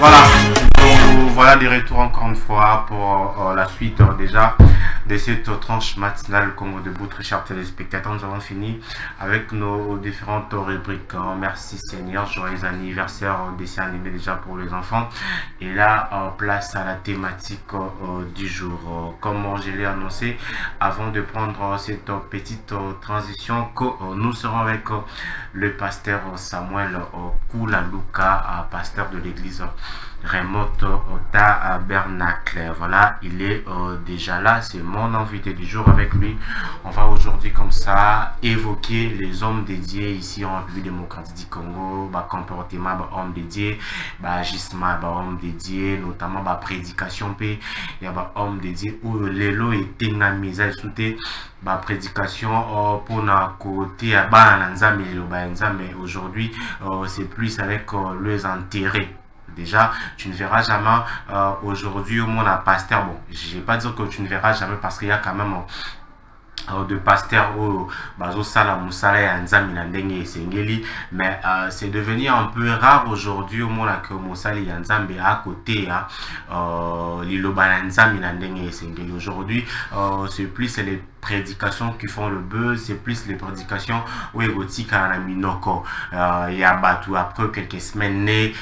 Voilà, donc voilà des retours encore une fois pour la suite déjà de cette tranche matinale Congo Debout. Très chers téléspectateurs, nous avons fini avec nos différentes rubriques. Merci Seigneur, joyeux anniversaire, dessin animé déjà pour les enfants. Et là, place à la thématique du jour. Comme je l'ai annoncé, avant de prendre cette petite transition, que nous serons avec le pasteur Samuel Kulaluka, pasteur de l'église Remote Tabernacle. Voilà, il est déjà là, c'est mon invité du jour. Avec lui, on va aujourd'hui comme ça évoquer les hommes dédiés ici en République démocratique du Congo, comportement hommes dédiés, agissements hommes dédiés, notamment prédication, il y a hommes dédiés où l'élo est tenamisé prédication pour na côté mais aujourd'hui c'est plus avec les intérêts. Déjà, tu ne verras jamais aujourd'hui au monde un pasteur. Bon, je ne vais pas dire que tu ne verras jamais parce qu'il y a quand même de pasteurs au Sala Moussala et Nzambi Nandenge et Sengeli, mais c'est devenu un peu rare aujourd'hui au monde que Moussala et Nzambi à côté Liloba Nzambi Nandenge et Sengeli. Aujourd'hui, c'est plus les prédications qui font le buzz, c'est plus les prédications où érotique à la minoko. Il y a tout après quelques semaines né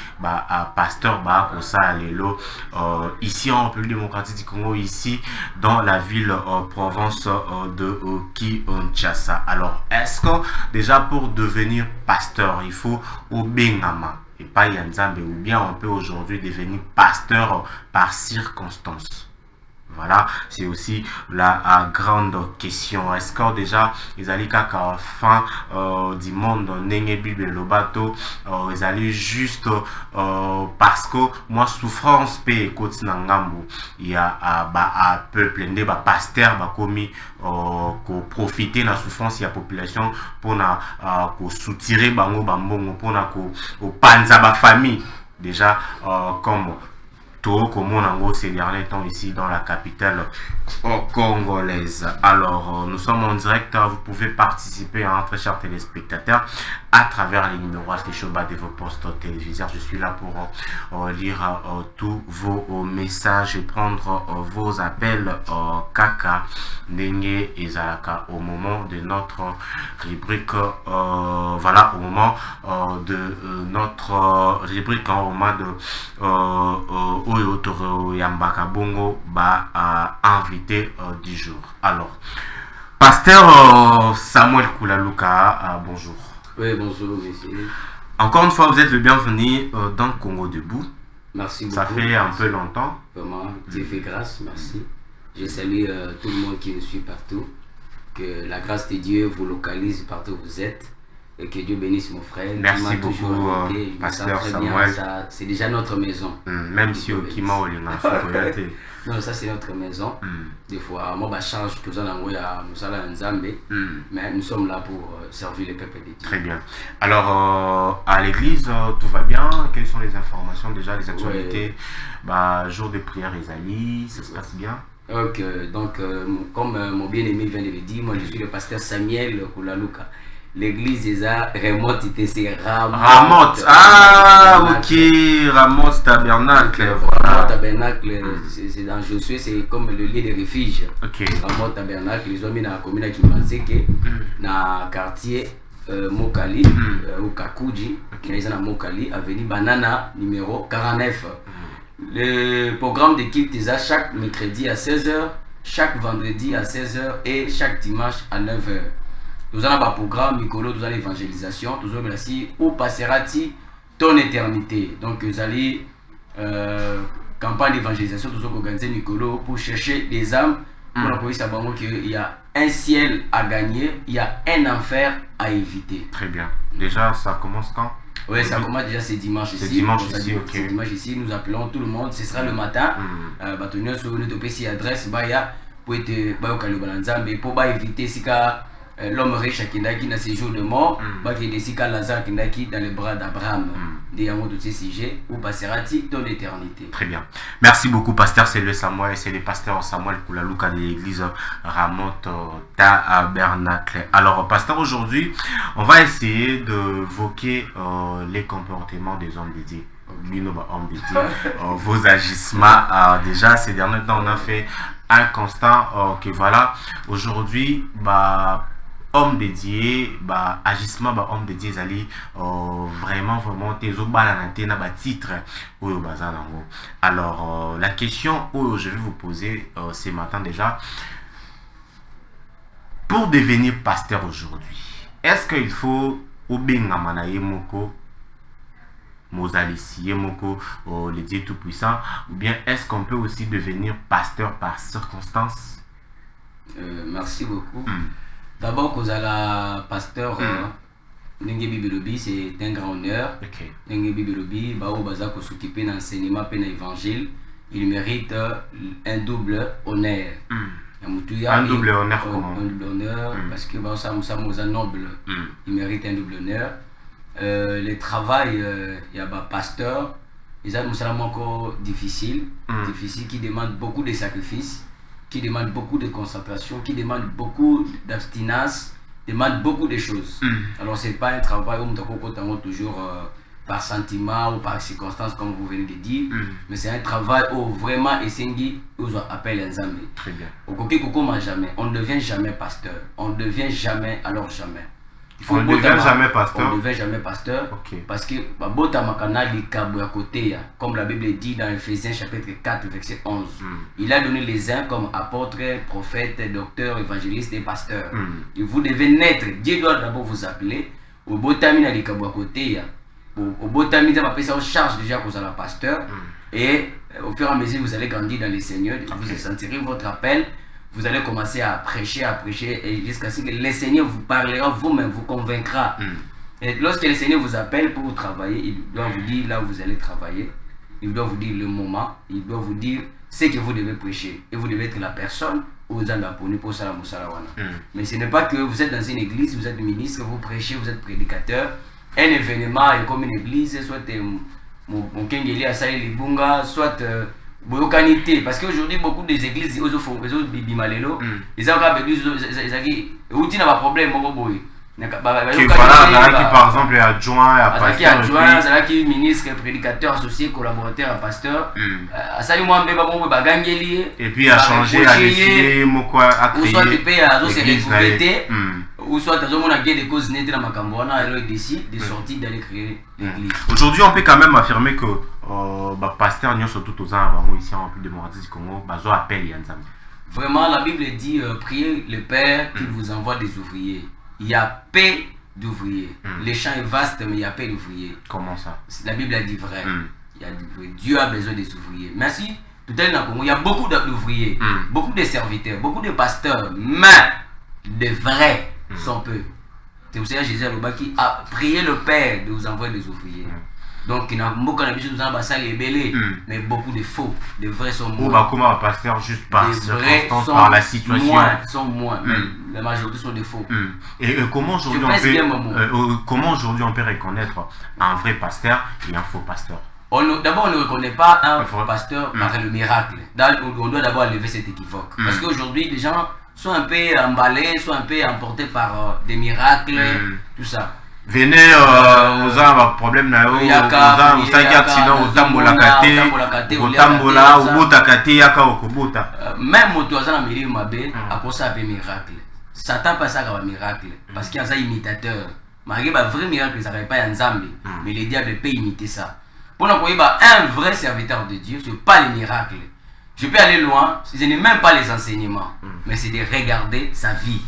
pasteur Kosa Lelo ici en République démocratique du Congo, ici dans la ville province de Kinshasa. Alors est-ce que déjà pour devenir pasteur il faut au Bengama et pas Yanzambe, ou bien on peut aujourd'hui devenir pasteur par circonstance? Voilà, c'est aussi la grande question. Est-ce que déjà, ils allaient qu'à la fin du monde, le bateau, ils allaient juste parce que moi, souffrance, paix, côté Nangambo, il y a un peuple, des pasteurs, commis, profiter de la souffrance de la population pour soutirer bango bambongo, pour panza ba famille. Déjà, comme tout ces derniers temps ici dans la capitale congolaise. Alors, nous sommes en direct, vous pouvez participer, très chers téléspectateurs, à travers les numéros affichés au bas de vos postes téléviseurs. Je suis là pour lire tous vos messages et prendre vos appels Kaka, Nenge et Zalaka au moment de notre rubrique, voilà, au moment de notre rubrique, au moment de Yambaka Bongo invité du jour. Alors, pasteur Samuel Kulaluka, bonjour. Oui, bonjour, messieurs. Encore une fois, vous êtes le bienvenu dans Congo Debout. Merci beaucoup. Ça fait un peu longtemps. Vraiment, Dieu fait grâce, merci. Je salue tout le monde qui nous suit partout. Que la grâce de Dieu vous localise partout où vous êtes. Et que Dieu bénisse mon frère. Merci beaucoup, pasteur Samuel. C'est déjà notre maison. Même si au Kima ou non, ça c'est notre maison. Des fois, moi, je change tout ça dans Moussala Nzambe. Mais nous sommes là pour servir le peuple de Dieu. Très bien. Alors, à l'église, tout va bien? Quelles sont les informations déjà, les actualités? Jour de prière, Isaïe, ça se passe bien? Ok, donc, comme mon bien-aimé vient de le dire, moi je suis le pasteur Samuel Kulaluka. L'église des arts Remote c'est Ramote. Ah, ok, Ramote Tabernacle. Voilà. Ramote Tabernacle, c'est dans Josué, c'est comme le lieu de refuge. Ok. Ramote Tabernacle, ils ont mis dans la commune qui Kimanseke, dans le quartier Mokali, ou Kakuji, qui est dans Mokali, avenue Banana numéro 49. Le programme de culte des arts chaque mercredi à 16h, chaque vendredi à 16h et chaque dimanche à 9h. Nous avons un programme, Nicolo, nous avons l'évangélisation, nous avons aussi où passera-t-il ton éternité. Donc, vous allez campagne d'évangélisation, nous avons organisé Nicolo pour chercher des âmes pour la police à Bango qu'il y a un ciel à gagner, il y a un enfer à éviter. Très bien. Déjà, ça commence quand? Oui, ça commence déjà ce dimanche ici. C'est dimanche ici, ok. C'est dimanche ici, nous appelons tout le monde, ce sera le matin. Nous sur notre PC adresse, pour être pour éviter si l'homme riche qui dans ses jours de mort, qui est Lazare qui est dans les bras d'Abraham. De ces sujets, où passera-t-il ton éternité? Très bien. Merci beaucoup, pasteur. C'est le Samuel, c'est le pasteur Samuel Kulaluka de l'église Ramote Tabernacle. Alors, pasteur, aujourd'hui, on va essayer d'évoquer les comportements des hommes dédiés. homme de Dieu, vos agissements. Déjà, ces derniers temps, on a fait un constat que voilà, aujourd'hui, homme dédié, agissement, homme dédié, vraiment, tes titre. Alors, la question que je vais vous poser ce matin déjà, pour devenir pasteur aujourd'hui, est-ce qu'il faut le Dieu tout-puissant, ou bien est-ce qu'on peut aussi devenir pasteur par circonstance? Merci beaucoup. D'abord, Kozala pasteur, Nengue Bibilobi, c'est un grand honneur. Nengue Bibilobi, Bao Bazako s'occuper d'enseignement et d'évangile, il mérite un double honneur. Un double honneur comment? Un double honneur, parce que ça nous noble. Il mérite un double honneur. Le travail, il y a un pasteur, ils ont encore difficile, qui demande beaucoup de sacrifices, qui demande beaucoup de concentration, qui demande beaucoup d'abstinence, demande beaucoup de choses. Alors c'est pas un travail où on toujours par sentiment ou par circonstance comme vous venez de dire, mais c'est un travail où vraiment Essengi on appelle un Nzambe. Très bien. On ne devient jamais pasteur, on ne devient jamais alors jamais. On ne devient jamais pasteur. On ne devient jamais pasteur. Parce que comme la Bible dit dans Ephésiens chapitre 4 verset 11, il a donné les uns comme apôtres, prophètes, docteurs, évangélistes et pasteurs. Et vous devez naître. Dieu doit d'abord vous appeler. Au botami na likabu à côté. Au botami ça va passer en charge déjà pour la pasteur. Et au fur et à mesure vous allez grandir dans les Seigneurs, vous sentirez votre appel. Vous allez commencer à prêcher, et jusqu'à ce que le Seigneur vous parlera vous-même, vous convaincra. Et lorsque le Seigneur vous appelle pour vous travailler, il doit vous dire là où vous allez travailler, il doit vous dire le moment, il doit vous dire ce que vous devez prêcher. Et vous devez être la personne où vous allez apprendre pour ça. Mais ce n'est pas que vous êtes dans une église, vous êtes ministre, vous prêchez, vous êtes prédicateur. Un événement est comme une église, soit mon kengeli à Sali Libunga, soit parce qu'aujourd'hui beaucoup des églises ils ont bimalelo ils ont pas ils ont problème par exemple adjoint à pasteur qui ministre prédicateur associé collaborateur à pasteur et puis à changer à décider à créer ou soit on a des causes nettes dans ma cambona alors il décide de sortir d'aller créer l'église. Aujourd'hui on peut quand même affirmer que pasteur n'y a surtout aux ans ici en plus de Moradis du Congo bazo appelle Yanzam. Vraiment la Bible dit priez le Père qu'il vous envoie des ouvriers. Il y a peu d'ouvriers. Les champs est vaste mais il y a peu d'ouvriers. Comment ça? La Bible a dit vrai. Il y a Dieu a besoin des ouvriers. Merci. Tout à l'heure il y a beaucoup d'ouvriers, beaucoup de serviteurs, beaucoup de pasteurs, mais de vrais sont peu. C'est pour ça que Jésus a prié le Père de vous envoyer des ouvriers. Donc il y a beaucoup de mais beaucoup de faux, de vrais sont moins. Ou comme un pasteur juste par circonstance, par la situation. Sont moins, mais la majorité sont des faux. Et comment aujourd'hui on peut reconnaître un vrai pasteur et un faux pasteur? D'abord, on ne reconnaît pas un faux pasteur par le miracle. On doit d'abord lever cet équivoque. Parce qu'aujourd'hui, les gens sont un peu emballés, sont un peu emportés par des miracles, tout ça. Venez, vous avez un problème, vous avez un accident, vous tambola kate, vous tambola, vous bota kate, yaka okubuta. Même moto azana miri mabe, à cause ça un miracle. Satan passe à un miracle, parce qu'il y a un imitateur. Malgré un vrai miracle, ça n'arrive pas à Nzambi, mais les diables peuvent imiter ça. Pour nous un vrai serviteur de Dieu, ce n'est pas les miracles. Je peux aller loin, ce n'est même pas les enseignements, mais c'est de regarder sa vie.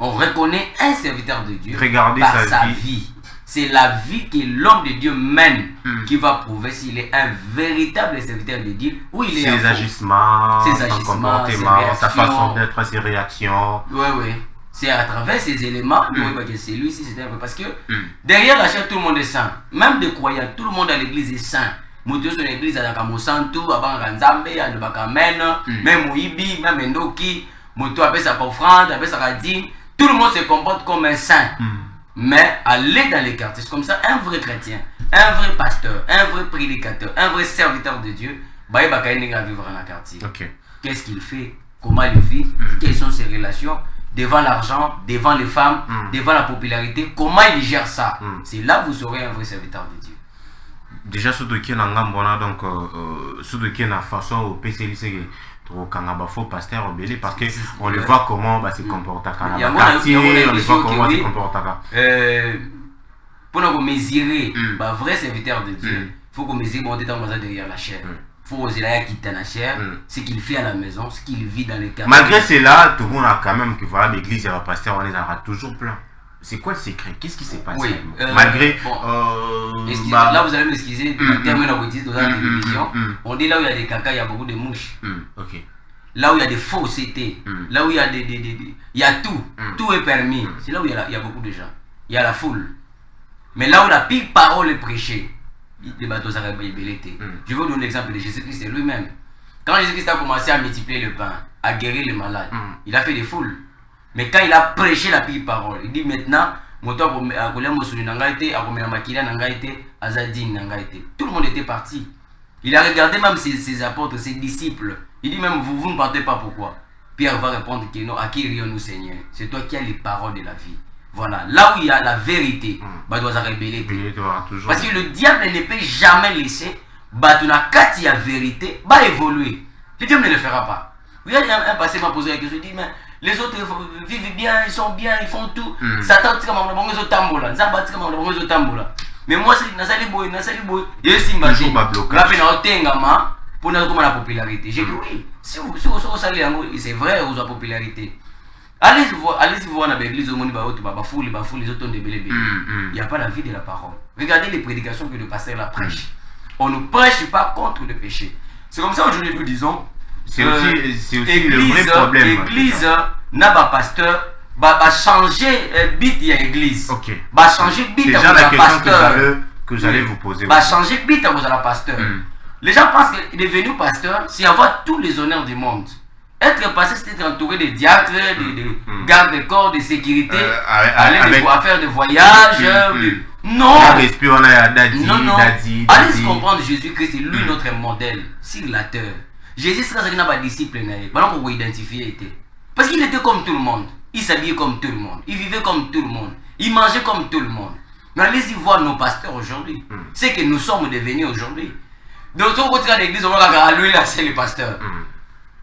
On reconnaît un serviteur de Dieu par sa vie. C'est la vie que l'homme de Dieu mène qui va prouver s'il est un véritable serviteur de Dieu ou il est ses agissements, son comportement, sa façon d'être, ses réactions. Oui. C'est à travers ces éléments que c'est lui, parce que derrière la chair, tout le monde est saint. Même des croyants, tout le monde à l'église est saint. Moto sur l'église à la Kamosantu, à Banganzambe, à Nubakamen, même Mouibi, même Ndoki, Moto appelle sa offrande, appelle sa radine. Tout le monde se comporte comme un saint. Mais aller dans les quartiers, c'est comme ça, un vrai chrétien, un vrai pasteur, un vrai prédicateur, un vrai serviteur de Dieu, il va vivre dans le quartier. Qu'est-ce qu'il fait? Comment il vit? Quelles sont ses relations? Devant l'argent, devant les femmes, devant la popularité, comment il gère ça? C'est là que vous aurez un vrai serviteur de Dieu. déjà surtout qui est dans ngambona donc surtout qui est dans façon au PCL c'est trop kangaba faux pasteur obélé parce que on le voit comment bah se comporte à quartier, on le voit comment se comporte à pour nous mesurer bah vrai serviteur de Dieu il faut qu'on mesure bon temps derrière la chair. Faut oser la quitter la chair, ce qu'il fait à la maison, ce qu'il vit dans les quartiers. Malgré cela, tout le monde a quand même que voilà l'église et le pasteur on les aura toujours plein. C'est quoi le secret? Qu'est-ce qui s'est passé? Oui, malgré là vous allez m'excuser, terminer la bêtise dans la télévision. On dit là où il y a des caca, il y a beaucoup de mouches. Ok. Là où il y a des faussetés, là où il y a il y a tout, tout est permis. C'est là où il y a beaucoup de gens. Il y a la foule. Mais là où la pire parole est prêchée, les bateaux s'arrêtent. Je vais vous donner l'exemple de Jésus-Christ lui-même. Quand Jésus-Christ a commencé à multiplier le pain, à guérir les malades, il a fait des foules. Mais quand il a prêché la pire parole, il dit maintenant, tout le monde était parti. Il a regardé même ses apôtres, ses disciples. Il dit même, vous ne partez pas, pourquoi? Pierre va répondre que non, à qui rions-nous, Seigneur? C'est toi qui as les paroles de la vie. Voilà, là où il y a la vérité, bah doit se révéler. Parce que le diable ne peut jamais laisser, bah tu n'as qu'à dire la vérité, bah évoluer. Le diable ne le fera pas. Il y a un passé m'a posé la question, il dit mais les autres vivent bien, ils sont bien, ils font tout. Satan tika mama bongo zo tambola, Nzamba tika mama bongo zo tambola. Mais moi c'est nasali boy, et simba toujours ba blocage. Là ben otengama pour na comme la popularité. J'ai dit oui, si vous salez c'est vrai vous avez popularité. Allez-y voir dans l'église au monde ba foule les autres de belé. Il n'y a pas la vie de la parole. Regardez les prédications que le pasteur la prêche. On ne prêche pas contre le péché. C'est comme ça aujourd'hui nous disons. C'est aussi le vrai problème. L'église n'a pas pasteur, va changer bit il y a église. OK. Va changer bit à la question que j'allais vous poser. Va changer bit à vous à la pasteur. Les gens pensent qu'il est devenu pasteur, c'est avoir tous les honneurs du monde. Être pasteur, c'est être entouré de diacres, de gardes de corps, de sécurité, aller faire des voyages. Non! Non. Allez comprendre Jésus-Christ, c'est lui notre modèle, sur la terre. Jésus, c'est ce pas disciple, on va identifier. Parce qu'il était comme tout le monde. Il s'habillait comme tout le monde. Il vivait comme tout le monde. Il mangeait comme tout le monde. Mais allez-y voir nos pasteurs aujourd'hui. C'est que nous sommes devenus aujourd'hui. Donc, si on retire l'église, on va regarder lui là, c'est le pasteur.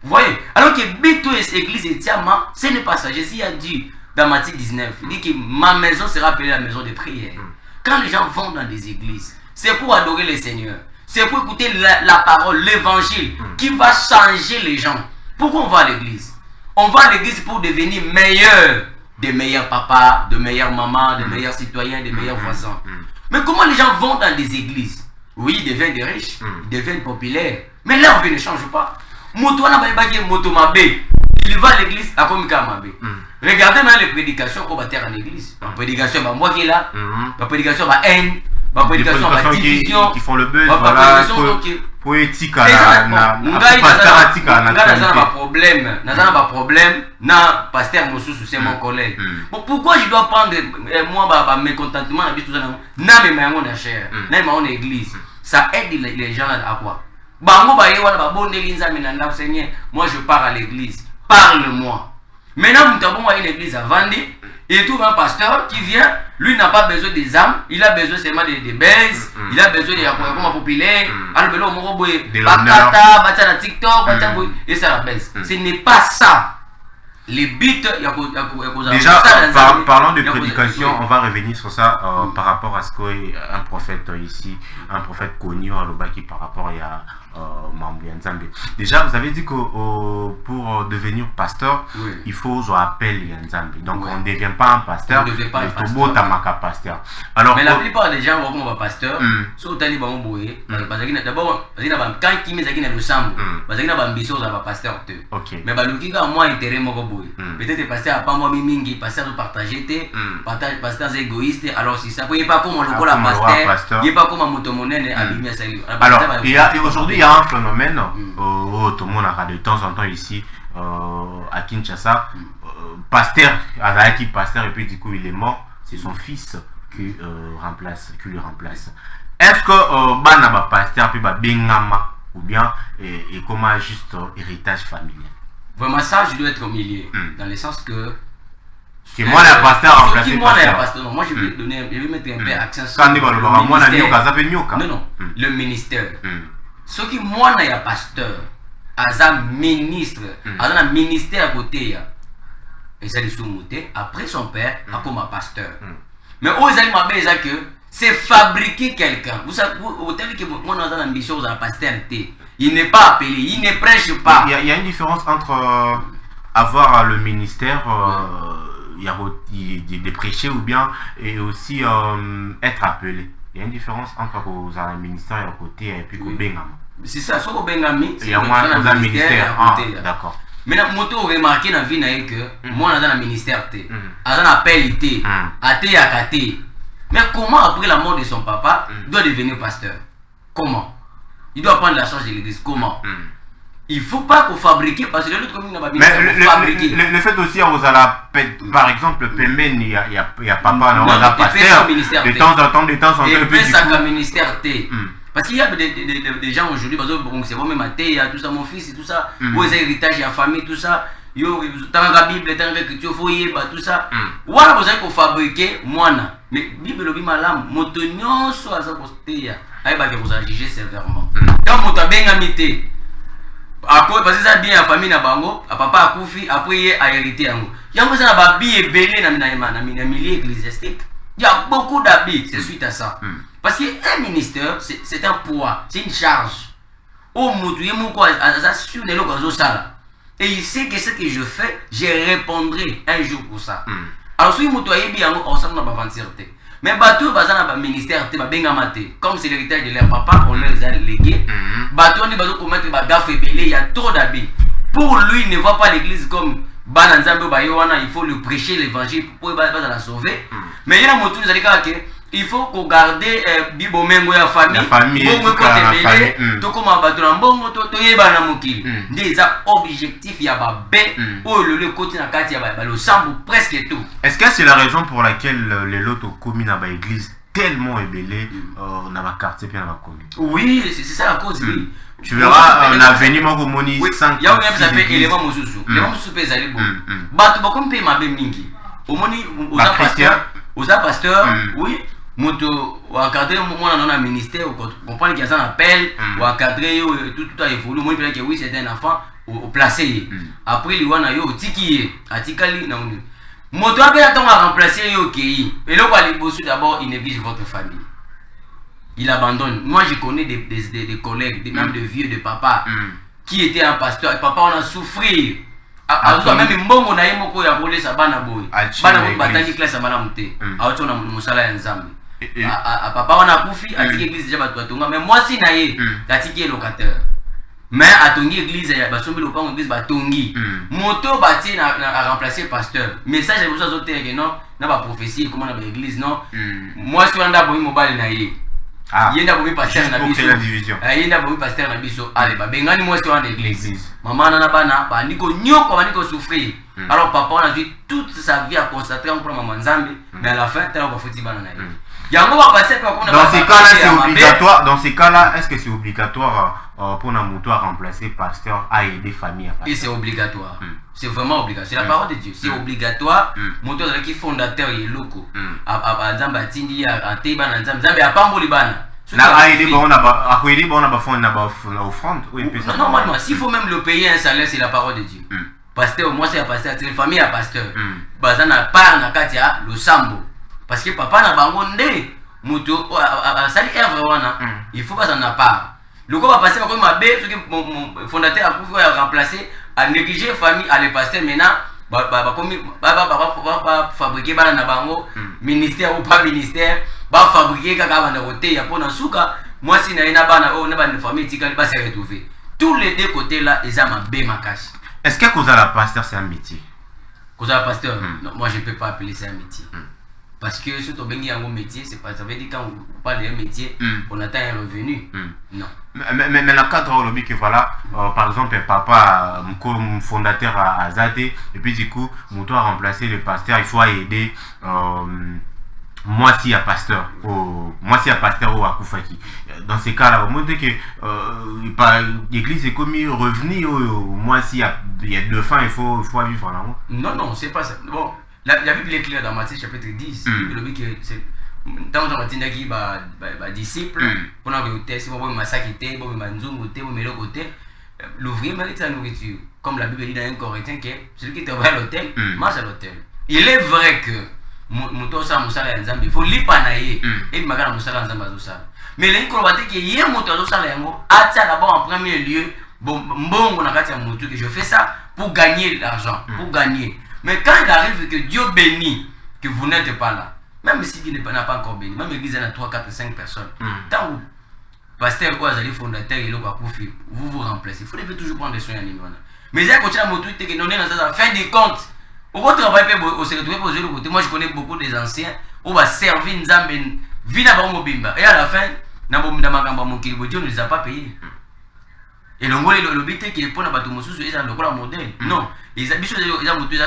Vous voyez? Alors que Bito et l'église et Tiama, ce n'est pas ça. Jésus a dit dans Matthieu 19, il dit que ma maison sera appelée la maison de prière. Quand les gens vont dans des églises, c'est pour adorer le Seigneur. C'est pour écouter la parole, l'évangile, qui va changer les gens. Pourquoi on va à l'église? On va à l'église pour devenir meilleur, des meilleurs papas, de meilleures mamans, de meilleurs citoyens, de meilleurs voisins. Mais comment les gens vont dans des églises? Oui, ils deviennent des riches, ils deviennent populaires. Mais leur vie ne change pas. Il va à l'église à Komika Mabe. Regardez maintenant les prédications qu'on va faire en église. La prédication, moi qui est là, la prédication, ma haine. Ma prédication, ma division qui font le buzz, voilà, poétique à pas problème, na pasteur Moussou, c'est mon collègue. Bon, pourquoi je dois prendre moi mes contentements na mes mains en chair, na mon église? Ça aide les gens à quoi? Moi je pars à l'église, parle-moi. Maintenant nous avons une église à vendre. Il trouve un pasteur qui vient, lui n'a pas besoin des âmes, il a besoin seulement des baisses, il a besoin des accompagnements populaires, et ça la baisse. Ce n'est pas ça. Les buts, déjà, parlant de prédication, on va revenir sur ça par rapport à ce qu'un prophète ici, un prophète connu à Lobaki par rapport à Mambianzambe. Déjà, vous avez dit que pour devenir pasteur, il faut appel Yanzambe. Donc, on ne devient pas un pasteur, on ne devient pas un pasteur. Alors, mais la plupart des gens vont pasteur, soit talibans boyé, d'abord, quand qui met le sambo, parce qu'il y a un ambition à pasteur. Mais le moi intérêt mon boy. Peut-être pasteur à pas moi mingi, pasteur de partager, pasteur égoïste. Alors si ça peut pas comme on le voit la pasteur, il n'est pas comme un motomonène abîmé à ça. Alors, aujourd'hui, il y a un phénomène, tout le monde a de temps en temps ici à Kinshasa, pasteur, pasteur, et puis du coup il est mort, c'est son fils qui le remplace. Est-ce que Banaba pasteur puis Bengama ou bien et comment juste héritage familial? Vraiment ça, je dois être au milieu, dans le sens que Que moi, la pasteur a remplacé pasteur. Non, moi, je vais mettre un peu accent sur le ministère. Non, le ministère. Ce qui, moi, il y a pasteur, un ministre, un ministère à côté, et ça les sous-moutés, après son père, comme un pasteur. Mais où ils allaient que c'est fabriquer quelqu'un. Vous savez, vous savez que moi, dans une ambition, vous avez pasteur, il n'est pas appelé, il ne prêche pas. Il y a une différence entre avoir le ministère, il y a des prêchés ou bien, et aussi être appelé. Il y a une différence entre un ministère à côté et puis au Bengam. C'est ça, soit au Bengami, c'est un ministère à côté. D'accord. Mais moi, j'ai remarqué dans la vie que moi, dans un ministère, dans un appel, mais comment, après la mort de son papa, il doit devenir pasteur? Comment? Il doit prendre la charge de l'église. Comment? Il ne faut pas qu'on fabrique, parce que l'autre commune n'a pas fabriqué. Le fait aussi, par exemple, il y a papa, on a pasteur, de temps en temps, et puis ça comme ministère. Parce qu'il y a des gens aujourd'hui, c'est bon, même il y a tout ça, mon fils et tout ça, où ils ont héritage, il y a famille, tout ça, dans la Bible, dans l'écriture, il faut tout ça. Voilà, vous avez qu'on fabriquer, moi, mais Bible, le Bimalam, montonnion, soit ça, vous avez jugé sévèrement. Quand vous avez bien amité, parce que ça bien la famille na bango papa akufi après il a hérité yango yango ça na ba bi belé na milieu ecclésiastique. Il y a beaucoup d'habits, c'est suite à ça. Parce qu'un ministère c'est un poids, c'est une charge. Au mutu yemoko ça sur les locaux sala. Et il sait que ce que je fais, je répondrai un jour pour ça. Alors si mutu yebi yango ensemble na ba vancerté. Mais bateau bazana ba ministère te ba benga maté comme c'est l'héritage de leur papa on leur a légué. Bateau ni bateau commettre ba gaffe belé, il y a trop d'habits. Pour lui il ne voit pas l'église comme bananzambe ba yowana, il faut lui prêcher l'évangile pour la sauver. Mais il y a motu nous allez que il faut qu'on garde bibo mengo ya famille bongo côté belé to comme bateau na bongo to yeba na mokili. Des objectifs ya ba be ou le côté na kati ya ba le sambu presque tout. Est-ce que c'est la raison pour laquelle les lots communes dans l'église tellement ébélé dans ma quartier puis dans ma commune? Oui, c'est ça la cause. Oui. Tu verras un avenir mon moni 5. Il y a un ça fait élément mosusu. Élément mosusu peut aller bon. Bato ba comme paye ma be mingi. Au moni aux pasteur, oui. Moto ou encadrer moi dans un ministère ou comprendre qu'il y a un appel ou encadrer tout a évolué moi que oui c'est un enfant au placé après lui wana yo tiki atikali na moto a bien à remplacer yo ki et là quoi les bossu d'abord il néglige votre famille, il abandonne. Moi je connais des collègues, des membres de vieux de papa qui étaient un pasteur, papa on a souffert alors même mbongo na yemoko ya voler sa bana boy bana ko batangi classe bana muté aoto na musala ya nzambe papa on a kufi atiki église déjà batonga mais moi si na ye atiki locataire mais atongi église ya basombi lopango église batongi moto bati na remplacer pasteur message ya bosa zote que non na ba prophétie comment na ba église non moi si on a boy mobile na ye yenda boy pasteur na biso yenda boy pasteur na biso allez ba bengani moi si on a église maman na bana ba ndiko nyoko ba ndiko souffrir. Alors papa on a vu toute sa vie à consacrer pour maman nzambe mais à la fin tellement ba foti bana na ye. Dans ces cas-là, c'est obligatoire. Dans ces cas-là, est-ce que c'est obligatoire pour un moto à remplacer pasteur à aider famille à pasteur? Et c'est obligatoire. C'est vraiment obligatoire. C'est la parole de Dieu. C'est obligatoire. Moto qui fondateur est loco. À Zamba Tindi, à Teba, à Zamba, à Pambo Libana. Normalement, s'il faut même le payer un salaire, c'est la parole de Dieu. Pasteur, moi c'est un pasteur, c'est une famille à pasteur. Bazana part na katia le sambo. Parce que papa n'a pas mondé moto ça dit wana il faut pas en a part le quoi va passer comme ma belle mon fondateur a pu remplacer à négliger famille à les passer maintenant comme fabriquer bana na bango ministère ou pas ministère ba fabriquer kaka bana roté ya pona suka moi si na ina bana na bana famille tikali ba se retrouver tous les deux côtés là ils ont ma bé makashi. Est-ce que cause à la pasteur c'est un métier? Cause à la pasteur non, moi je peux pas appeler ça un métier. Parce que si tu as un métier, c'est pas ça veut dire quand on parle d'un métier, on atteint un revenu. Non. Mais dans le cadre que voilà, par exemple, papa, comme fondateur à Zate, et puis du coup, mon toit a remplacé le pasteur, il faut aider moi si à pasteur ou à Koufaki. Dans ces cas-là, au moins que l'église est comme revenu, moi si il y a deux fins, il faut vivre là. Non, c'est pas ça. Bon. La Bible est claire dans Matthieu chapitre 10. Le but que c'est tant que tu as dit disciples, on a vu au test, on a massacré, on a manzungoté, on a mélocoté. L'ouvrier mérite sa nourriture. Comme la Bible dit dans un Corinthien que celui qui travaille à l'hôtel, mange à l'hôtel. Il est vrai que il faut l'ipanaïer et magana musala nzamba zosala. Mais les colobate qui hier moto zosala yango, atia d'abord en premier lieu mbongo na kati ya moto que je fais ça pour gagner l'argent, pour gagner. Mais quand il arrive que Dieu bénit, que vous n'êtes pas là, même si Dieu n'a pas encore béni, même l'église a 3, 4, 5 personnes, tant que pasteur quoi, les fondateurs et vous vous remplacez. Vous devez toujours prendre des soins à niveau. Mais il y a continué à montrer que nous sommes dans fin des comptes. Au contraire, on se retrouve poser le côté. Moi, je connais beaucoup des anciens. On va servir Nzambe, vina ba mobimba. Et à la fin, na makamba mokili Dieu ne les a pas payés. Et le but qui est pour na bato mosusu ils ont le modèle. Non, ils habitent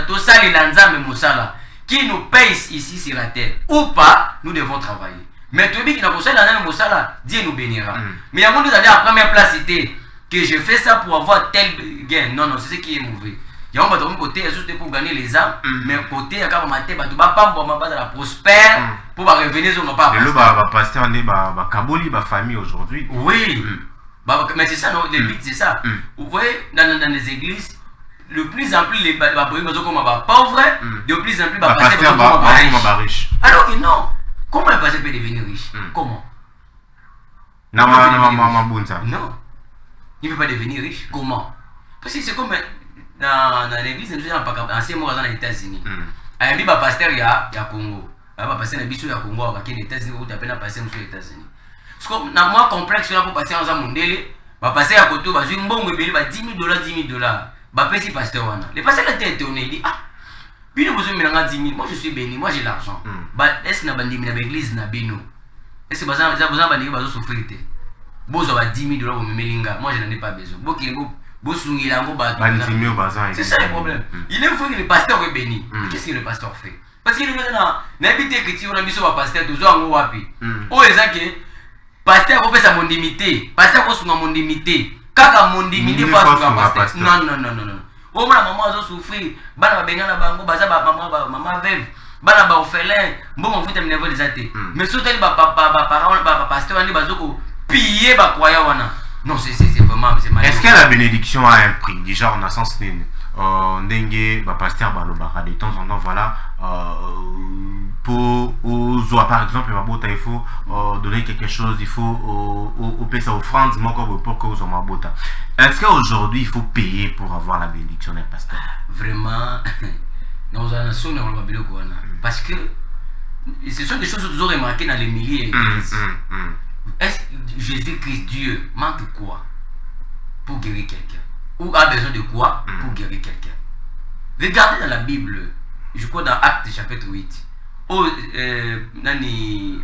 tout ça les Nzambe mosala qui nous paye ici sur la terre ou pas, nous devons travailler. Mais tout le monde qui n'a pas ça dans mosala, Dieu nous bénira. Mais il y a monde qui a dit à première place c'était que je fais ça pour avoir tel gain. Non, non, c'est ce qui est mauvais. Il y a un côté juste pour gagner les âmes, mais côté il y a quand même tu vas pas pour la prospère pour revenir sur nos pas. Et le pasteur né kaboli famille aujourd'hui. Oui. Mais c'est ça non, le but c'est ça. Vous voyez dans les églises le plus en plus les pauvres, de plus en plus pasteur riche. Alors que non, comment le pasteur peut devenir riche? Comment? Non. Il ne peut pas devenir riche. Comment? Parce que c'est comme dans l'église, nous sommes ancien mot aux États-Unis. Il y a un pasteur qui est Congo. Il y a un pasteur qui est Congo, qui est aux États-Unis, qui est passé aux États-Unis. Parce que dans moi complexe, pour passer en Zamundele, il va passer à côté, il va $10 000. Il payer pasteur. Le pasteur était étonné, il dit ah, puis nous besoin de 10 000, moi je suis béni, moi j'ai l'argent. Est-ce que dans l'église, est-ce que vous avez besoin de souffrir? Vous avez $10 000 pour me melinga, moi je n'en ai pas besoin. C'est ça le problème. Il est vrai que le pasteur est béni. Qu'est-ce que le pasteur fait? Parce qu'il est maintenant, n'habite que on a mis sur le pasteur, toujours en haut. Oh, exact. Pasteur, on peut sa mondimité. Pasteur, on a mondimité. Kaka mondimité face au pasteur. Non. Oh, maman a souffert. Bana bengana bango, baza maman veuve. Bana ba orphelin. Bon, on fait terminer les athées. Mais surtout, parents, pasteur, on dit bazoko piller ba croyant wana. Non, c'est vraiment c'est mal. Est-ce que la bénédiction a un prix? Déjà, on a sens dengue pasteur balobara de temps en temps voilà pour aux par exemple il faut donner quelque chose, il faut au payer sa offrande pour que vous mabota. Est-ce qu'aujourd'hui il faut payer pour avoir la bénédiction d'un pasteur? Vraiment dans la nation on va bien parce que ce sont des choses que vous aurez remarqué dans les milliers d'églises. Est-ce que Jésus-Christ, Dieu, manque quoi pour guérir quelqu'un? Ou a besoin de quoi pour guérir quelqu'un? Regardez dans la Bible, je crois dans Actes chapitre 8, où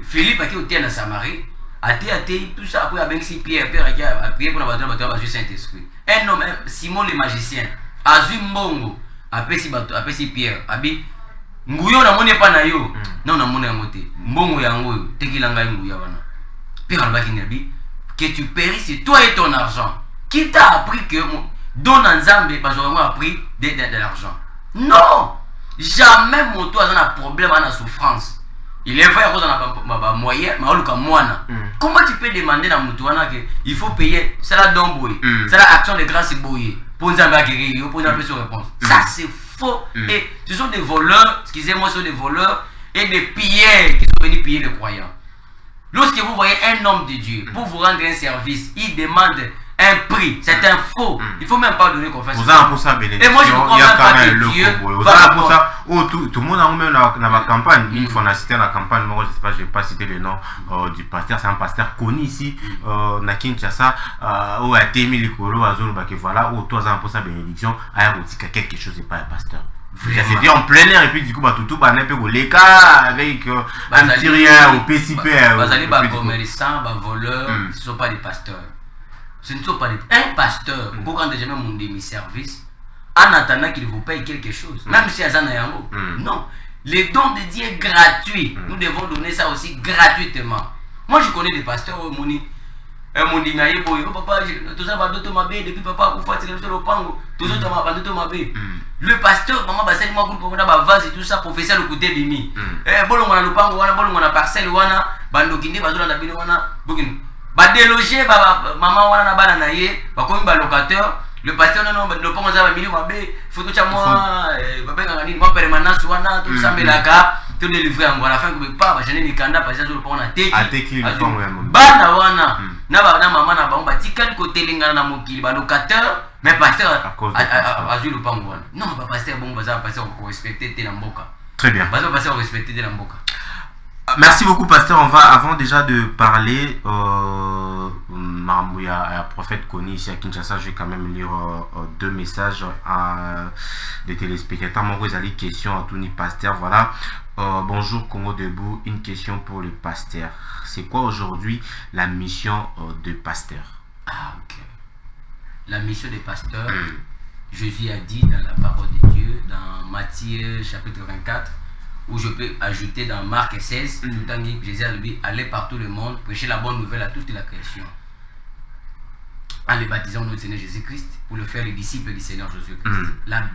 Philippe qui était en Samarie, a été tout ça, après avec Pierre qui a prié pour la bataille du Saint-Esprit. Un homme, Simon le magicien, Azumbongo, après Pierre, Abi, Nguyo na mone pa na yo, non na mone yangote, Mbongo yango, tekilanga nguya wana. Que tu périsses toi et ton argent. Qui t'a appris que don Nzambe a appris de l'argent? Non! Jamais mon toit a un problème, a une souffrance. Il est vrai qu'on a un moyen, mais comment tu peux demander à mon toit qu'il faut payer? C'est la don boy, c'est la action de grâce boy pour Nzambe guérir, pour Nzambe sur réponse. Ça c'est faux. Et ce sont des voleurs, excusez-moi, ce sont des voleurs et des pilleurs qui sont venus piller les croyants. Lorsque vous voyez un homme de Dieu, pour vous rendre un service, il demande un prix, c'est un faux. Il ne faut même pas donner confiance. Vous avez pour ça bénédiction. Et moi je ne crois même pas que Dieu va pour ça. Tout le monde a même dans ma campagne. Une fois on a cité la campagne, moi je ne vais pas citer le nom du pasteur. C'est un pasteur connu ici, na Kinshasa, où a été mis les colos à Zolo, voilà, où toi pour ça bénédiction, à quelque chose et pas un pasteur. C'est dit en plein air et puis du coup tout un peu les cas avec un petit rien au PCP. Les commerçants, les voleurs, ce ne sont pas des pasteurs. Ce ne sont pas des... Un pasteur, pour quand déjà mon demi-service, en attendant qu'il vous paye quelque chose, même si c'est un yango. Non, les dons de Dieu est gratuit. Nous devons donner ça aussi gratuitement. Moi je connais des pasteurs au Moni. mon dinaye boy papa tout ça va d'autres mabé depuis papa pour faire le pango tout ça va d'autres mabé le pasteur maman ba sali moi pour na ba vase et tout ça professeur le côté bimi bolongo na lupango wana bolongo na parcelle wana bandokinde bazola na bino wana bokini ba déloger ba maman wana na bana na ye ba komi ba locataire le pasteur non le pango za ba milieu mabé photo cha moi ba benga nini moi permanence wana tout ça melaka tout délivrer en à la fin que pas ba jeune ni kanda parce que le pango na teki bana wana na ba na maman na ba ba tikali côté lingana na mokili ba locataire mais pasteur a vu le pango wana non ba pasteur bon ba za pasteur ko respecter te na mboka très bien ba za pasteur respecter te na mboka. Merci beaucoup, pasteur. On va, avant déjà de parler, il y a un prophète connu ici à Kinshasa. Je vais quand même lire 2 messages des téléspectateurs. Mon Rosalie, question à Tony Pasteur. Voilà. Bonjour Congo Debout. Une question pour le pasteur. C'est quoi aujourd'hui la mission de pasteur? Ah, ok. La mission de pasteur, Jésus a dit dans la parole de Dieu, dans Matthieu chapitre 24, où je peux ajouter dans Marc 16, Jésus a dit, allez par tout le monde, prêcher la bonne nouvelle à toute la création. En les baptisant au nom du Seigneur Jésus-Christ, pour le faire les disciples du Seigneur Jésus-Christ.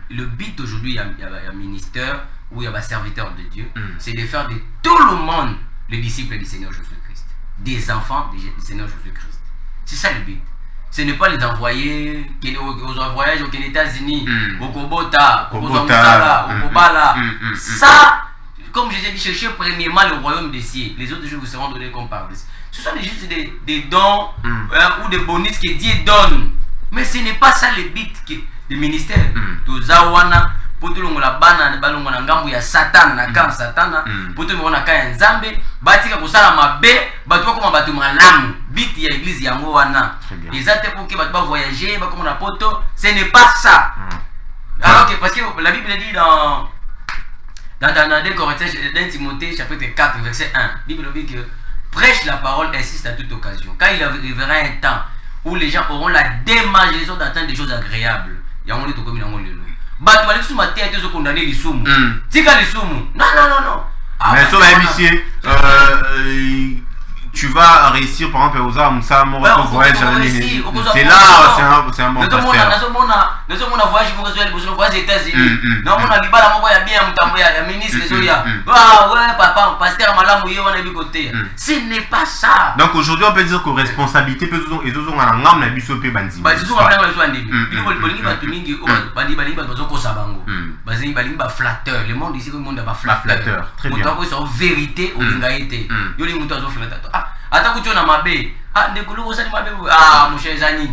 Le but aujourd'hui, il y a un ministère ou il y a un serviteur de Dieu, c'est de faire de tout le monde les disciples du Seigneur Jésus-Christ. Des enfants du Seigneur Jésus-Christ. C'est ça le but. Ce n'est pas les envoyer aux voyages aux États-Unis, au Kobota, au Kobala, au Kobala. Ça, comme je l'ai dit, cherchez premièrement le royaume des cieux. Les autres choses vous seront donnés comme par des. Ce sont juste des dons ou des bonus que Dieu donne. Mais ce n'est pas ça le but du ministère. Tozawana, pour tout le monde, la banane, balongo na ngambu ya Satan, na kan Satana, pour tout le monde, na kan Nzambe, batika kusala mabe, batu comme batu malamu. But ya l'église yango wana. Les autres pour que batu ba voyager, ba comme na poto, ce n'est pas ça. Alors que parce que la Bible dit dans 2 Corinthiens, dans Timothée chapitre 4 verset 1, la Bible dit que prêche la parole, insiste à toute occasion. Quand il arrivera un temps où les gens auront la démangeaison d'attendre des choses agréables, il y a un moment où il y a un moment où batu bali suma te ate zo condamner lisumu tika lisumu non mais sur la mission tu vas réussir par exemple aux armes ça mon voyage c'est là c'est un bon pasteur nazomona voyage pour voyage aux États-Unis nazomona libala moko ya bien mutambo ya ministre zoya ouais papa pasteur malamu yo wana bikote ce n'est pas ça. Donc aujourd'hui on peut dire que responsabilité peut ezozo ngana ngam na biso pe banzi ba zizo ngana ngana zo ndibi biloko bolingi batu mingi bandi bazo ko sabango bazingi balingi ba flatteur le monde ici le monde ba flatteur très bien muto ko so vérité o lingaite yo li muto zo flatteur ata kuchona mabe ndekulu osali mabe mon cher Zani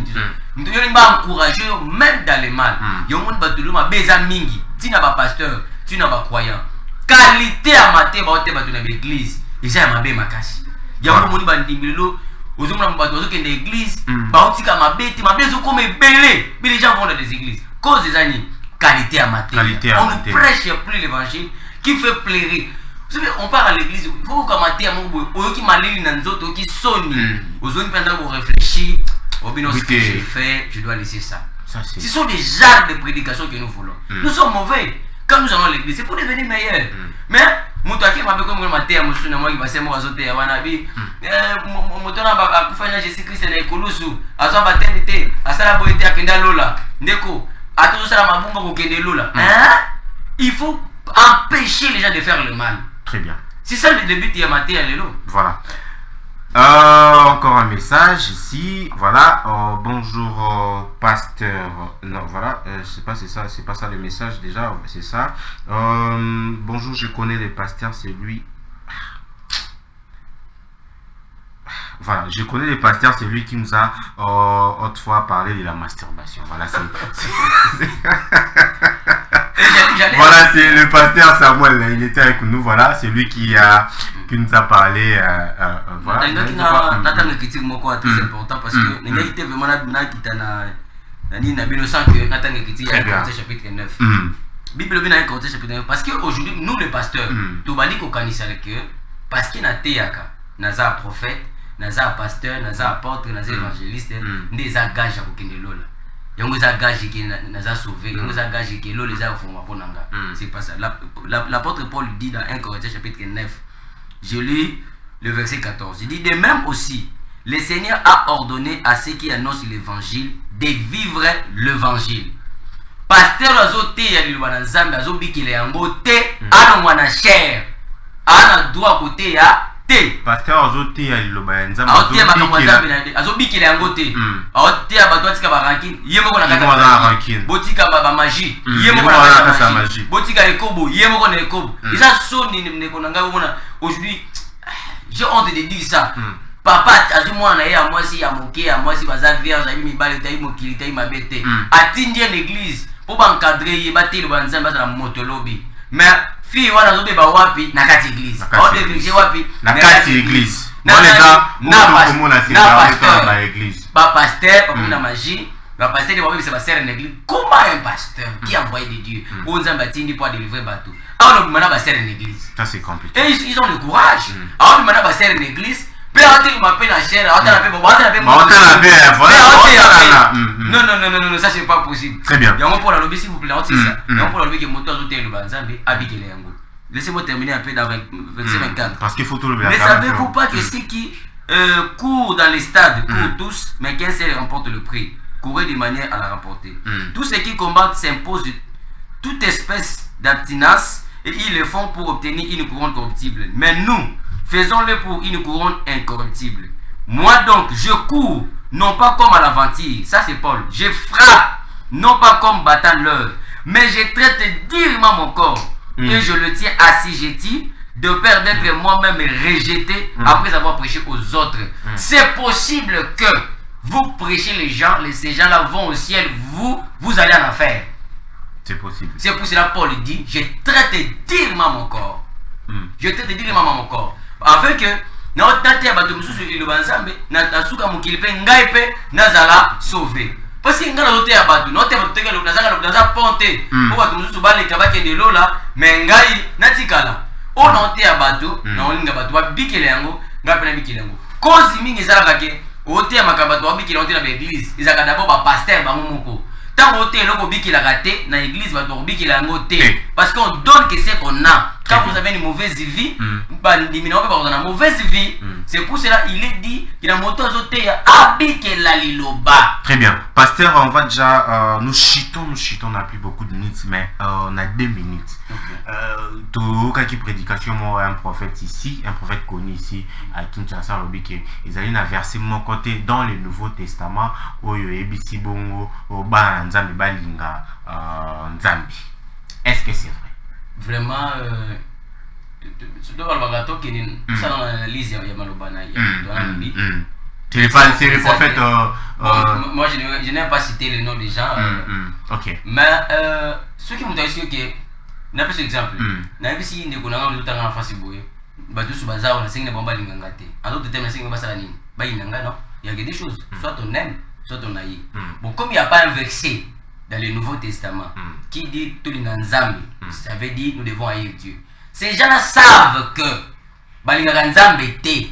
mtu yo limba encourager même dans le mal yo monde batulu mabe za mingi tina ba pasteur tina ba croyant qualité à maté ba ote batu na l'église isa ya mabe makasi ya ngo moni bandimbilelo ozomona mbato ozo kende église ba otika mabe ti mabe zo comme belé mais les gens vont dans des églises cause Zani qualité à maté on ne prêche plus l'évangile qui fait plaire. Vous savez, on part à l'église, il faut que maté à mon bout, qui malili nanzoto, qui sonne, aux autres pendant vous réfléchir, au bien ce que j'ai fait, je dois laisser ça. Ce sont des genres de prédications que nous voulons. Nous sommes mauvais. Quand nous allons à l'église, c'est pour devenir meilleurs. Mais, Moutaki m'a comme maté à mon son, moi qui passait moi à sauter à Wanabi, Moutona a fait Jésus-Christ et Koulousou, à sa paternité, à sa boété à Kenda Lola, Neko, à tout ça, ma bombe au Kenda Lola. Il faut empêcher les gens de faire le mal. Très bien. C'est ça le début de Yamaté Allélo. Voilà. Encore un message ici. Voilà. Bonjour pasteur. Non, voilà. Je sais pas, c'est pas ça le message déjà. C'est ça. Bonjour, je connais le pasteur, c'est lui. Voilà, je connais le pasteur, c'est lui qui nous a autrefois parlé de la masturbation. Voilà, voilà, c'est le pasteur Samuel, il était avec nous, voilà, c'est lui qui nous a parlé. Voilà. C'est important parce que l'égalité vraiment chapitre 9. Bible chapitre 9 parce qu'aujourd'hui, nous les pasteurs, tout bali ko kanisa le cœur parce qu'il na teyaka, naza prophète, naza pasteur, naza apôtre, naza évangéliste, des agages à kokende lola. Yango za gaji qui naza sauvé, yango za gaji qui lo les a font ponanga. C'est pas ça. L'apôtre Paul dit dans 1 Corinthiens chapitre 9. Je lis le verset 14. Il dit de même aussi le Seigneur a ordonné à ceux qui annoncent l'évangile de vivre l'évangile. Pasteur azote ya liloba nzambe azobikile yango te ana mwana cher. Ana droit côté ya te. Pasteur azote ya liloba nzambe azobikile yango te. Aote ya bato atika ba ranking, yemoko na kata ranking. Botika ba magie, yemoko na kata magie. Botika ekobo, yemoko na ekobo. Isa soni ndeko nanga bona aujourd'hui j'ai honte de dire ça. Papa azumwa na ya mwasi ya moke ya mwasi baza vierge abi mibale tayi mokili tayi mabete. Atindi l'église pour encadrer yebate le banzamba za motolobi. Mais fille wana zobe ba wapi na kati église. On devait wapi na kati église. Na église. Ba pasteur na magie. La pasteur de c'est pasteur en église. Comment un pasteur qui envoyé de Dieu aux ambatindi pour délivrer bateau. Alors on a pasteur en église. Ça c'est compliqué. Et ils ont le courage. Alors on a pasteur en église. Non, ça c'est pas possible. Très bien. S'il vous plaît, c'est ça. Laissez-moi terminer un peu dans verset 24. Parce qu'il faut tout le bien. Ne savez-vous pas que ceux qui courent dans les stades courent tous, mais qu'un seul remporte le prix? Courez de manière à la remporter. Tous ceux qui combattent s'imposent toute espèce d'abstinence et ils le font pour obtenir une couronne corruptible. Mais nous, faisons-le pour une couronne incorruptible. Moi donc, je cours, non pas comme à l'aventure, ça c'est Paul. Je frappe, non pas comme battant l'heure, mais je traite durement mon corps. Et je le tiens assujetti, de peur d'être moi-même rejeté après avoir prêché aux autres. C'est possible que vous prêchez les gens, ces gens-là vont au ciel, vous allez en enfer. C'est possible. C'est pour cela Paul dit, je traite durement mon corps. Je traite durement mon corps. Afin que na otati ya bato mususu liloba nzambe na suka mokili pe ngai pe nazala sauvé. Parce que ngala zote ya bato na ote bato teke naza ponte po bato mususu baleka bakende lola mais ngai natikala o na ote ya bato na olinga bato babikele yango ngai pe na bikele yango kozi mingi ezalaka ke ote ya makambo bato babikele ote na baeglise ezalaka d'abord bapasteur bango moko tant ote eloko bikilaka te na église bato bikela yango te parce qu'on donne que c'est qu'on a. Quand vous avez une mauvaise vie, mauvaise vie, c'est pour cela il est dit qu'il a moto azoté habite la liloba. Très bien. Pasteur, on va déjà nous chitons, on n'a plus beaucoup de minutes, mais on a 2 minutes. Tout qui prédication, moi un prophète ici, un prophète connu ici à Kinshasa, ils allaient na verser mon côté dans le Nouveau Testament où il y a ABC bongo au ban nzambi balinga nzambi. Est-ce que c'est vrai? Vraiment c'est dans l'analyse il y a malobana c'est le prophète moi je n'ai pas cité le nom des gens ok mais ceux qui m'ont dit que n'a pas cet exemple n'a pas si ndeko na ngalo tanga fasi boye bato su bazao na singa bomba linganga te alors de thème singa basala nini ba inanga non il y a des choses soit on aime soit on haït bon comme il n'y a pas un verset dans le Nouveau Testament qui dit tout l'inanzambi, ça veut dire nous devons haïr Dieu. Ces gens-là savent que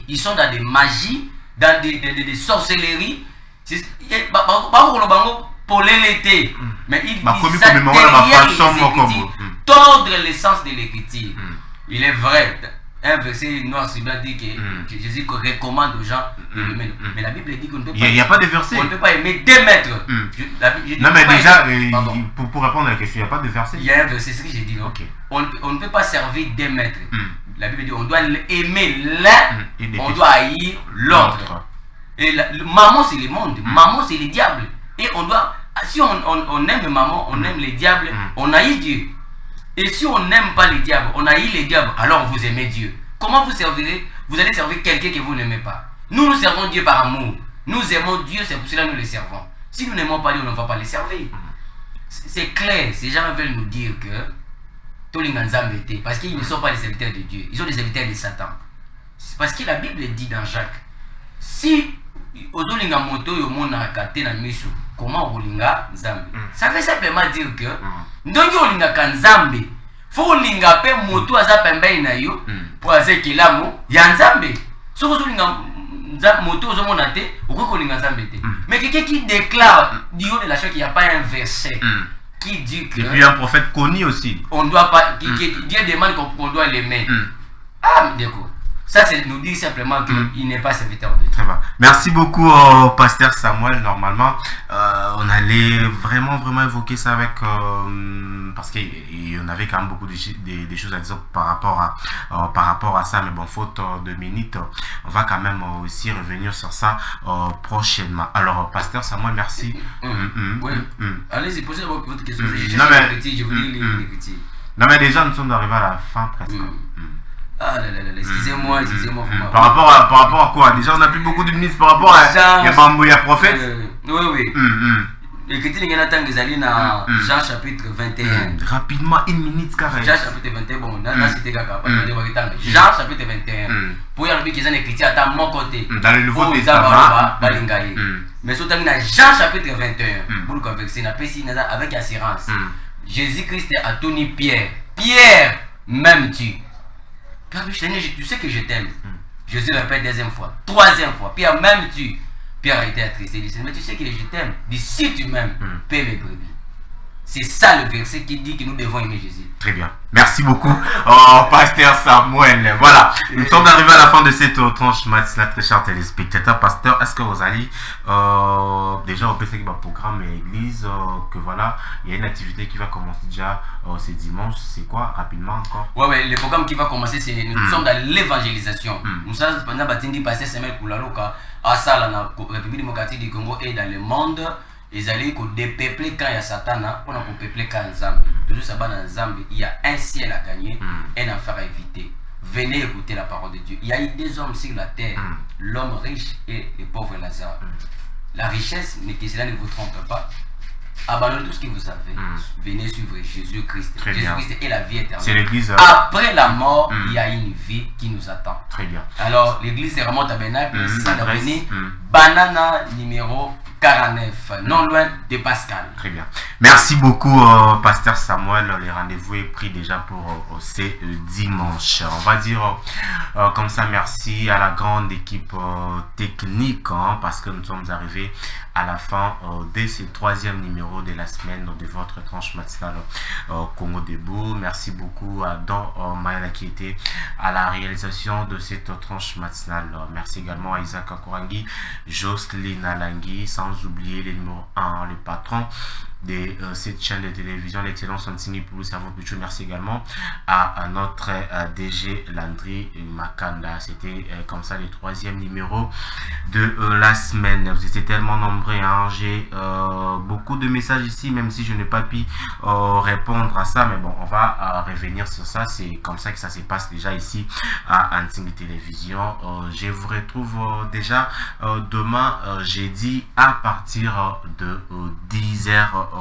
ils sont dans des magies, dans des sorcelleries. Mais ils tordre l'essence de l'écriture. Il est vrai. Un verset noir sur blanc dit que Jésus recommande aux gens de l'aimer. Mais la Bible dit qu'on ne peut pas. Il n'y a pas de verset. On ne peut pas aimer 2 mètres. Non, mais déjà, pour répondre à la question, il n'y a pas de verset. Il y a un verset, c'est ce que j'ai dit. Non? Okay. On ne peut pas servir 2 mètres. La Bible dit on doit aimer l'un, on doit haïr l'autre. Et maman, c'est le monde. Maman, c'est le diable. Et on doit. Si on aime maman, on aime les diables, on haït Dieu. Et si on n'aime pas les diables, on haït les diables, alors vous aimez Dieu. Comment vous servirez? Vous allez servir quelqu'un que vous n'aimez pas. Nous servons Dieu par amour. Nous aimons Dieu, c'est pour cela que nous les servons. Si nous n'aimons pas Dieu, on ne va pas les servir. C'est clair, ces gens veulent nous dire que parce qu'ils ne sont pas les serviteurs de Dieu, ils sont les serviteurs de Satan. Parce que la Bible dit dans Jacques, si ozolinga moto yo mona kate na misu, comment olinga nzambe? Ça veut simplement dire que ndongi olinga kanzambe, faut olinga pe moto aza pembeni na yo pour azekilamo ya nzambe. Soko ozolinga moto ozomona te, okoko olinga nzambe te. Mais quelqu'un qui déclare du haut de la chose qu'il n'y a pas un verset qui dit que. Et puis un prophète connu aussi. On doit pas. Dieu demande qu'on doit l'aimer. Ah, d'accord. Ça, c'est nous dire simplement qu'il n'est pas serviteur de Dieu. Très bien. Merci beaucoup, Pasteur Samuel. Normalement, on allait vraiment évoquer ça avec... parce qu'on avait quand même beaucoup de choses à dire par rapport à ça. Mais bon, faute de minutes, on va quand même aussi revenir sur ça prochainement. Alors, Pasteur Samuel, merci. Oui. Allez-y, posez votre question. Je vous dis les critiques. Non, mais déjà, nous sommes arrivés à la fin presque. Ah là là, excusez-moi. Par rapport à quoi? Déjà, on n'a plus beaucoup de minutes par rapport à Bambou, il y a prophète. Oui. Les critiques, il y en a tant que Zali dans Jean chapitre 21. Rapidement, 1 minute carré. Jean chapitre 21, bon, là, c'était Kaka. Jean chapitre 21. Pour y arriver, qu'ils ont écrit à mon côté. Dans le Nouveau Testament. Mais surtout, dans Jean chapitre 21, pour le converser, avec assurance. Jésus-Christ a tourné Pierre. Pierre, m'aimes-tu? Tu sais que je t'aime. Jésus répète deuxième fois, troisième fois. Pierre, m'aimes-tu? Pierre a été attristé. Il dit, mais tu sais que je t'aime. Il dit, si tu m'aimes, paie mes brebis. C'est ça le verset qui dit que nous devons aimer Jésus. Très bien. Merci beaucoup, Pasteur Samuel. Voilà, nous sommes arrivés à la fin de cette tranche matinale, très chers téléspectateurs. Pasteur, est-ce que vous allez déjà au PCG programme et église que voilà, il y a une activité qui va commencer déjà ce dimanche. C'est quoi rapidement encore? Ouais, le programme qui va commencer, c'est nous sommes dans l'évangélisation. Nous sommes pendant Batindi passé semaine pour la loca à ça la République démocratique du Congo et dans le monde. Ils allaient dépeupler quand il y a Satan, on a peupler quand il y a Zambie. Toujours ça va dans Zambie, il y a un ciel à gagner, un enfer à éviter. Venez écouter la parole de Dieu. Il y a eu 2 hommes sur la terre, l'homme riche et le pauvre Lazare. La richesse, mais que cela ne vous trompe pas. Abandonnez tout ce que vous avez. Venez suivre Jésus-Christ. Jésus-Christ est la vie éternelle. C'est l'église. Après la mort, il y a une vie qui nous attend. Très bien. Alors, l'église est vraiment tabernacle. Ça doit venir. Banana numéro 49, non loin de Pascal. Très bien. Merci beaucoup, Pasteur Samuel. Le rendez-vous est pris déjà pour ces dimanches. On va dire comme ça, merci à la grande équipe technique, parce que nous sommes arrivés à la fin de ce 3e numéro de la semaine de votre tranche matinale Congo Debout. Merci beaucoup à Don Maëla qui était à la réalisation de cette tranche matinale. Merci également à Isaac Akorangi, Jocelyne Alangui, sans oublier les numéros 1, le patron de cette chaîne de télévision, l'excellence Santini pour le cerveau Pichou. Merci également à notre DG Landry Makanda. C'était comme ça le 3e numéro de la semaine. Vous étiez tellement nombreux, j'ai beaucoup de messages ici, même si je n'ai pas pu répondre à ça, mais bon, on va revenir sur ça. C'est comme ça que ça se passe déjà ici à Antimi Télévision. Je vous retrouve déjà demain jeudi à partir de 10h30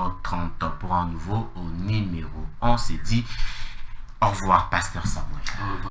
pour un nouveau numéro. On s'est dit au revoir, Pasteur Samuel. Au revoir.